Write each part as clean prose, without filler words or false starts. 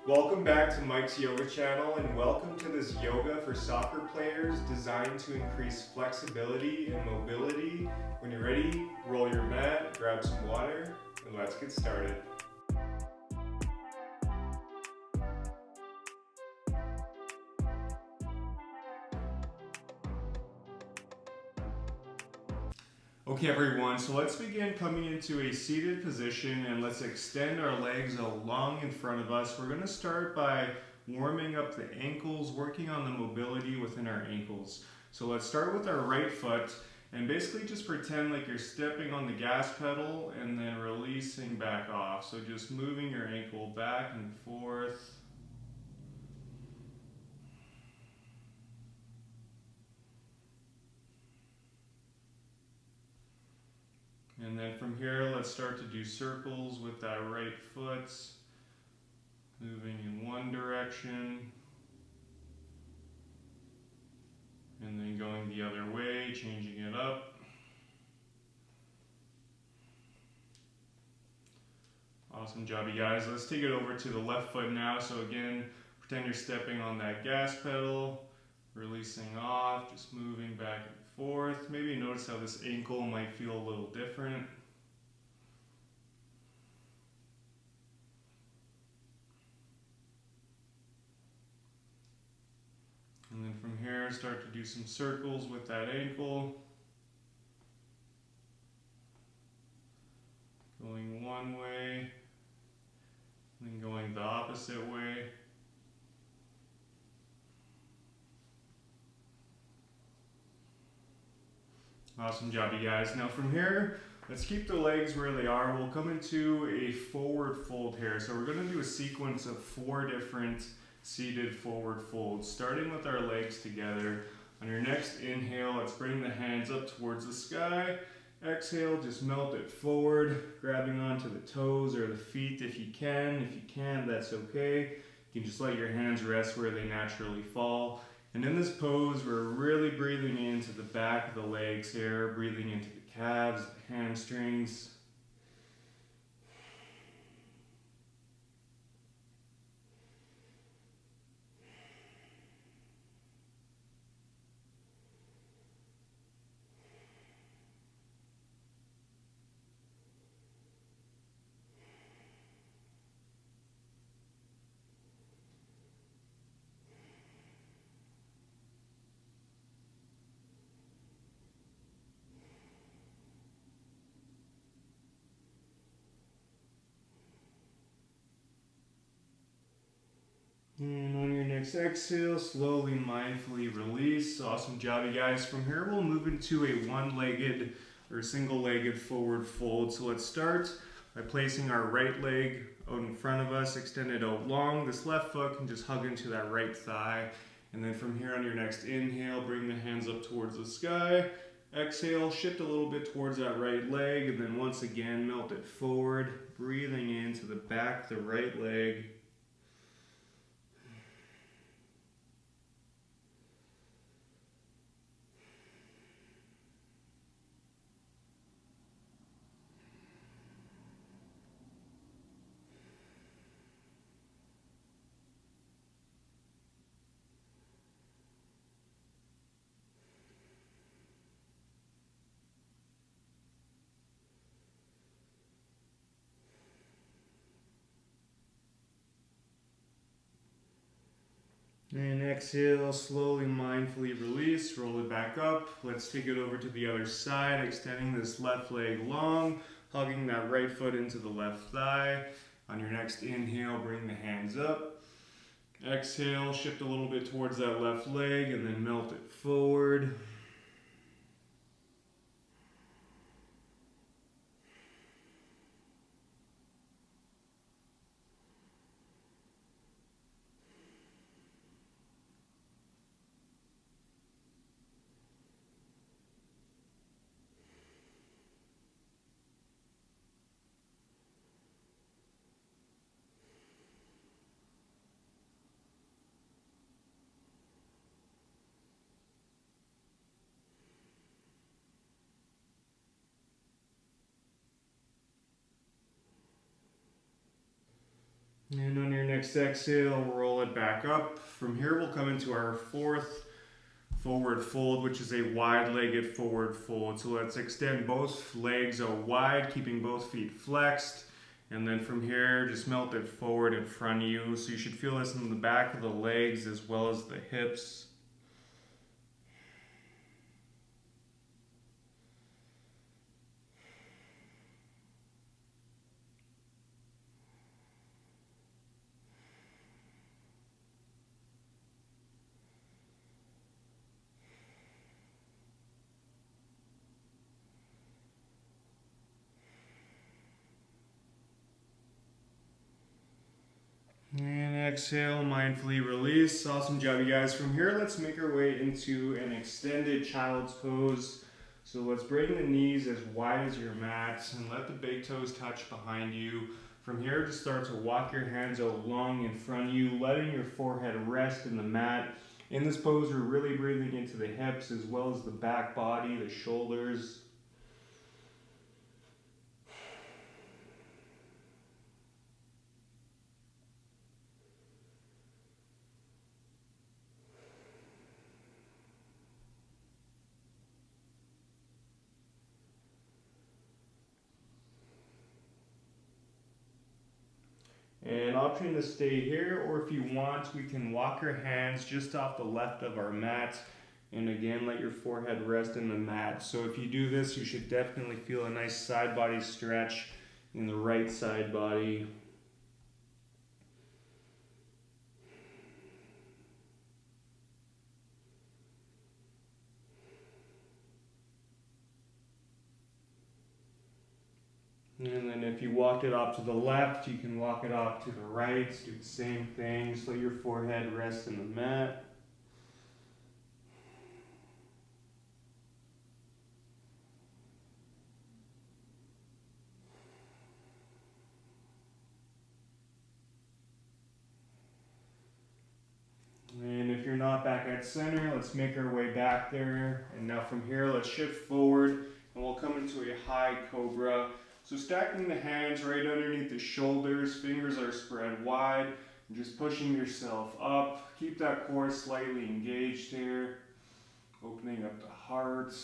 Welcome back to Mike's Yoga channel and welcome to this yoga for soccer players designed to increase flexibility and mobility. When you're ready, roll your mat, grab some water, and let's get started. Okay everyone, so let's begin coming into a seated position and let's extend our legs along in front of us. We're going to start by warming up the ankles, working on the mobility within our ankles. So let's start with our right foot and basically just pretend like you're stepping on the gas pedal and then releasing back off. So just moving your ankle back and forth. And then from here, let's start to do circles with that right foot, moving in one direction, and then going the other way, changing it up. Awesome job, you guys. Let's take it over to the left foot now. So again, pretend you're stepping on that gas pedal, releasing off, just moving back and forth. Maybe notice how this ankle might feel a little different. And then from here, start to do some circles with that ankle. Going one way, and then going the opposite way. Awesome job, you guys. Now from here, let's keep the legs where they are. We'll come into a forward fold here. So we're going to do a sequence of 4 different seated forward folds, starting with our legs together. On your next inhale, let's bring the hands up towards the sky. Exhale, just melt it forward, grabbing onto the toes or the feet if you can. If you can't, that's okay. You can just let your hands rest where they naturally fall. And in this pose, we're really breathing into the back of the legs here, breathing into the calves, the hamstrings. And on your next exhale, slowly, mindfully release. Awesome job, you guys. From here, we'll move into a one-legged or single-legged forward fold. So let's start by placing our right leg out in front of us, extended out long. This left foot can just hug into that right thigh. And then from here, on your next inhale, bring the hands up towards the sky. Exhale, shift a little bit towards that right leg, and then once again, melt it forward, breathing into the back of the right leg. And exhale, slowly, mindfully release, roll it back up. Let's take it over to the other side, extending this left leg long, hugging that right foot into the left thigh. On your next inhale, bring the hands up. Exhale, shift a little bit towards that left leg and then melt it forward. next exhale, roll it back up. From here, we'll come into our fourth forward fold, which is a wide-legged forward fold. So let's extend both legs out wide, keeping both feet flexed. And then from here, just melt it forward in front of you. So you should feel this in the back of the legs as well as the hips. And exhale, mindfully release. Awesome job, you guys. From here, let's make our way into an extended child's pose. So let's bring the knees as wide as your mat and let the big toes touch behind you. From here, just start to walk your hands out long in front of you, letting your forehead rest in the mat. In this pose, we're really breathing into the hips as well as the back body, the shoulders. An option to stay here, or if you want, we can walk our hands just off the left of our mat. And again, let your forehead rest in the mat. So if you do this, you should definitely feel a nice side body stretch in the right side body. And then if you walked it off to the left, you can walk it off to the right. Do the same thing. Just let your forehead rest in the mat. And if you're not back at center, let's make our way back there. And now from here, let's shift forward and we'll come into a high cobra. So stacking the hands right underneath the shoulders, fingers are spread wide, and just pushing yourself up. Keep that core slightly engaged here, opening up the heart.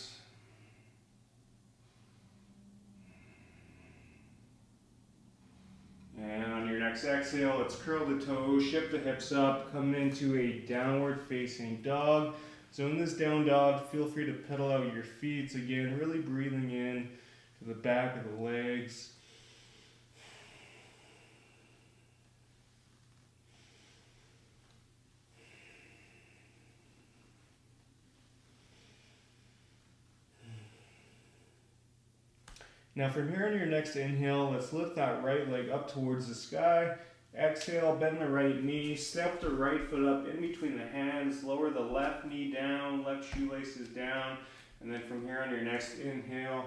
And on your next exhale, let's curl the toes, shift the hips up, coming into a downward facing dog. So in this down dog, feel free to pedal out your feet. Again, really breathing in to the back of the legs. Now from here on your next inhale, let's lift that right leg up towards the sky. Exhale, bend the right knee, step the right foot up in between the hands, lower the left knee down, left shoelaces down, and then from here on your next inhale,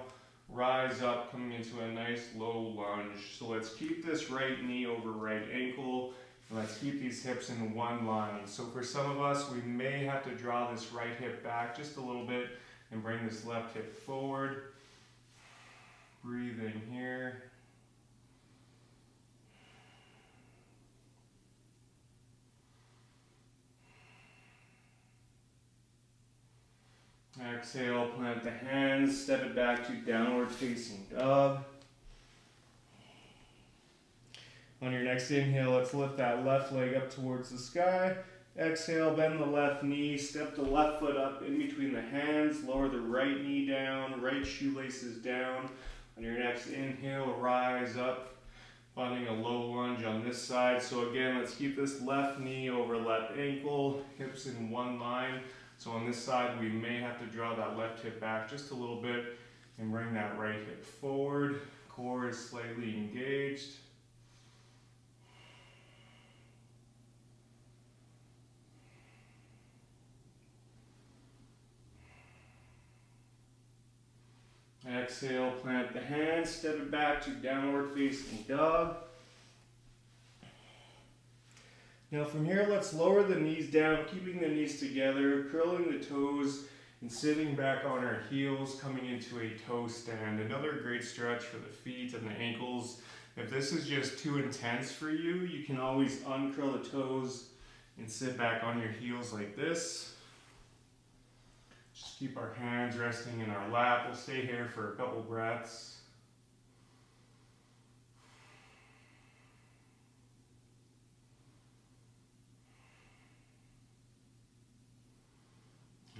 rise up, coming into a nice low lunge. So let's keep this right knee over right ankle, and let's keep these hips in one line. So for some of us, we may have to draw this right hip back just a little bit and bring this left hip forward. Breathe in here. Exhale, plant the hands, step it back to downward facing dog. On your next inhale, let's lift that left leg up towards the sky. Exhale, bend the left knee, step the left foot up in between the hands, lower the right knee down, right shoelaces down. On your next inhale, rise up, finding a low lunge on this side. So again, let's keep this left knee over left ankle, hips in one line. So on this side, we may have to draw that left hip back just a little bit and bring that right hip forward. Core is slightly engaged. Exhale, plant the hands, step it back to downward facing dog. Now from here, let's lower the knees down, keeping the knees together, curling the toes, and sitting back on our heels, coming into a toe stand. Another great stretch for the feet and the ankles. If this is just too intense for you, you can always uncurl the toes and sit back on your heels like this. Just keep our hands resting in our lap. We'll stay here for a couple breaths.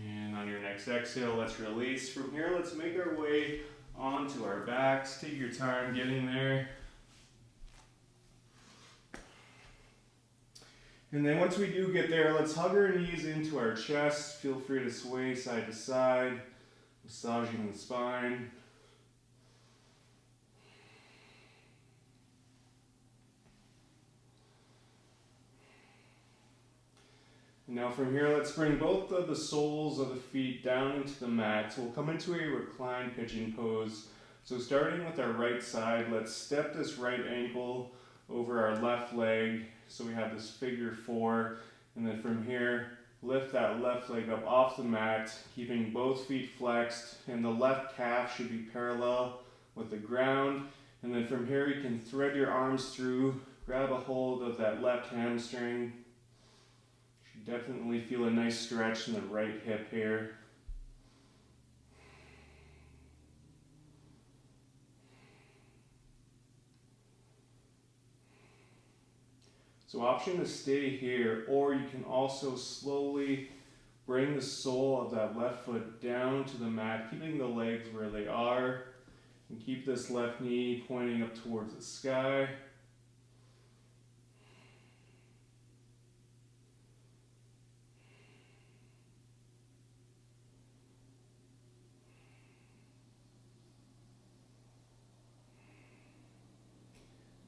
And on your next exhale, let's release. From here, let's make our way onto our backs. Take your time getting there. And then once we do get there, let's hug our knees into our chest. Feel free to sway side to side, massaging the spine. And now from here, let's bring both of the soles of the feet down into the mat. So we'll come into a reclined pigeon pose. So starting with our right side, let's step this right ankle over our left leg. So we have this figure 4. And then from here, lift that left leg up off the mat, keeping both feet flexed. And the left calf should be parallel with the ground. And then from here, you can thread your arms through, grab a hold of that left hamstring. Should definitely feel a nice stretch in the right hip here. So option to stay here, or you can also slowly bring the sole of that left foot down to the mat, keeping the legs where they are, and keep this left knee pointing up towards the sky.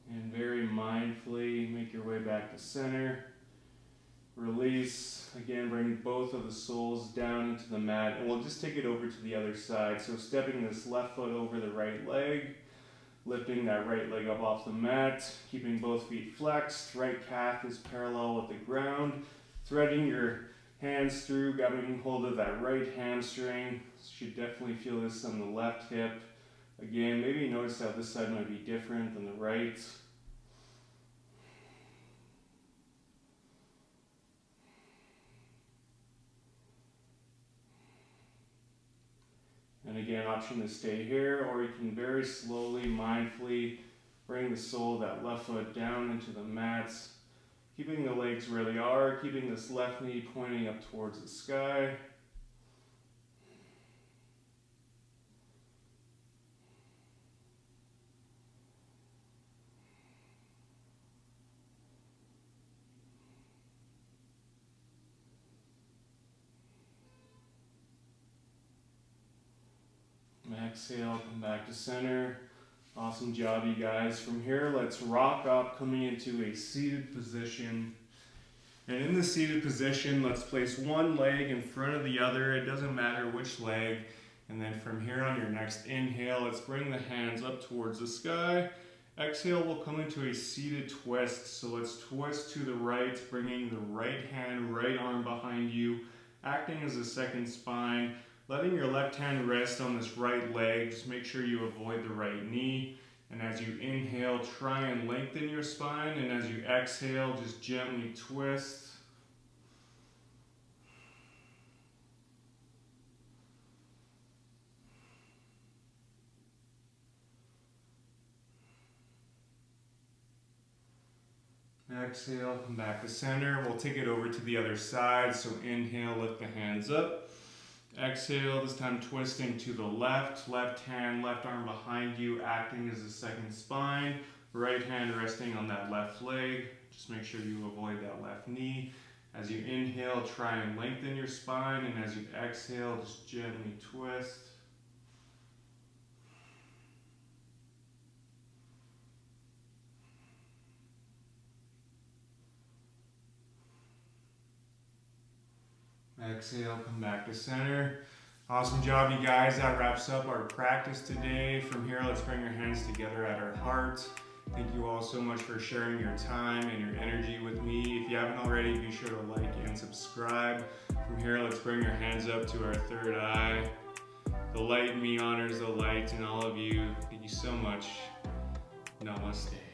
And very mindfully make your way back to center. Release. Again, bring both of the soles down into the mat, and we'll just take it over to the other side. So stepping this left foot over the right leg, lifting that right leg up off the mat, keeping both feet flexed. Right calf is parallel with the ground. Threading your hands through, grabbing hold of that right hamstring. Should definitely feel this on the left hip. Again, maybe notice how this side might be different than the right. And again, option to stay here, or you can very slowly, mindfully bring the sole of that left foot down into the mats, keeping the legs where they are, keeping this left knee pointing up towards the sky. Exhale, come back to center. Awesome job, you guys. From here, let's rock up, coming into a seated position. And in the seated position, let's place one leg in front of the other. It doesn't matter which leg. And then from here on your next inhale, let's bring the hands up towards the sky. Exhale, we'll come into a seated twist. So let's twist to the right, bringing the right hand, right arm behind you, acting as a second spine. Letting your left hand rest on this right leg, just make sure you avoid the right knee. And as you inhale, try and lengthen your spine. And as you exhale, just gently twist. Exhale, come back to center. We'll take it over to the other side. So inhale, lift the hands up. Exhale, this time twisting to the left. Left hand, left arm behind you, acting as a second spine. Right hand resting on that left leg. Just make sure you avoid that left knee. As you inhale, try and lengthen your spine. And as you exhale, just gently twist. Exhale, come back to center. Awesome job, you guys. That wraps up our practice today. From here, let's bring our hands together at our heart. Thank you all so much for sharing your time and your energy with me. If you haven't already, be sure to like and subscribe. From here, let's bring our hands up to our third eye. The light in me honors the light in all of you. Thank you so much. Namaste.